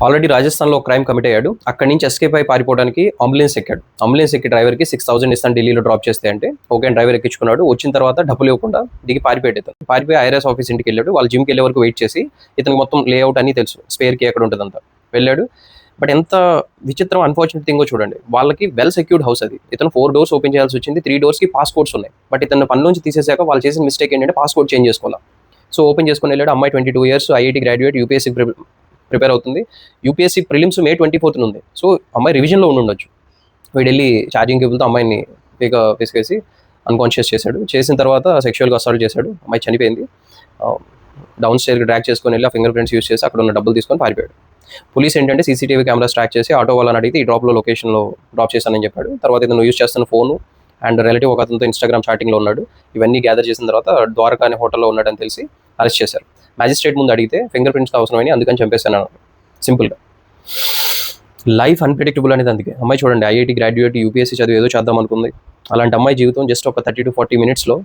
Already రాజస్థాన్లో ఒక crime commit అయ్యాడు. అక్కడి నుంచి ఎస్కేప్ అయి పారిపోవడానికి అంబులెన్స్ ఎక్కాడు. అంబులెన్స్ ఎక్కి డ్రైవర్కి 6,000 ఇస్తాను ఢిల్లీలో డ్రాప్ చేస్తే అంటే ఓకే అని డ్రైవర్ ఎక్కించుకున్నాడు. వచ్చిన తర్వాత డబ్బులు ఇవ్వకుండా దిగి పారిపోయాడు ఇతను. పారిపోయి ఐఆర్ఎస్ ఆఫీస్ ఇంటికి వెళ్ళాడు. వాళ్ళు జిమ్కి వెళ్ళే వరకు వెయిట్ చేసి ఇతనికి మొత్తం లేఅవుట్ అన్నీ తెలుసు, స్పేర్ కీ ఎక్కడ ఉంటుందంతా. వెళ్ళాడు. బట్ ఎంత విచిత్రం, అన్ఫార్చునేట్ థింగో చూడండి, వాళ్ళకి వెల్ సెక్యూర్డ్ హౌస్ అది. ఇతను 4 డోర్స్ ఓపెన్ చేయాల్సి వచ్చింది. 3 డోర్స్కి పాస్పోర్ట్స్ ఉన్నాయి. బట్ ఇతను పనిలోంచి తీసేసాక వాళ్ళు చేసిన మిస్టేక్ ఏంటంటే పాస్పోర్ట్ చేంజ్ చేసుకోవాలి. సో ఓపెన్ చేసుకుని వెళ్ళాడు. అమ్మాయి 22 years, IIT graduate, UPSC prepare అవుతుంది. యూపీఎస్సీ ప్రిలిమ్స్ May 24th ఉంది. సో అమ్మాయి రివిజన్లో ఉండొచ్చు. వీడు వెళ్ళి ఛార్జింగ్ కేబుల్తో అమ్మాయిని పిసికేసి అన్కాన్షియస్ చేశాడు. చేసిన తర్వాత సెక్షువల్గా అసాల్ట్ చేశాడు. అమ్మాయి చనిపోయింది. డౌన్ స్టేర్కి డ్రాగ్ చేసుకొని వెళ్ళి ఆ ఫింగర్ ప్రింట్స్ యూస్ చేసి అక్కడ ఉన్న డబ్బులు తీసుకొని పారిపోయాడు. పోలీస్ ఏంటంటే సీసీటీవీ కెమెరాస్ ట్రాక్ చేసి ఆటో వాళ్ళని అడిగితే ఈ డ్రాప్లో లొకేషన్లో డ్రాప్ చేశానని చెప్పాడు. తర్వాత ఇతను యూస్ చేస్తున్న ఫోను అండ్ రిలేటివ్ ఒక అతనితో ఇన్స్టాగ్రామ్ చాటింగ్లో ఉన్నాడు. ఇవన్నీ గ్యాదర్ చేసిన తర్వాత ద్వారకా అనే హోటల్లో ఉన్నాడని తెలిసి అరెస్ట్ చేశారు. మ్యాజిస్ట్రేట్ ముందు అడిగితే ఫింగర్ ప్రింట్స్ అవసరమని అందుకని చంపేశాను సింపుల్గా. లైఫ్ అన్ప్రెడిక్టబుల్ అనేది అందుకే. అమ్మాయి చూడండి, ఐఐటీ గ్రాడ్యుయేట్, యూపీఎస్సీ చదివి ఏదో చేద్దాం అనుకుంది. అలాంటి అమ్మాయి జీవితం జస్ట్ ఒక 30 to 40 minutesలో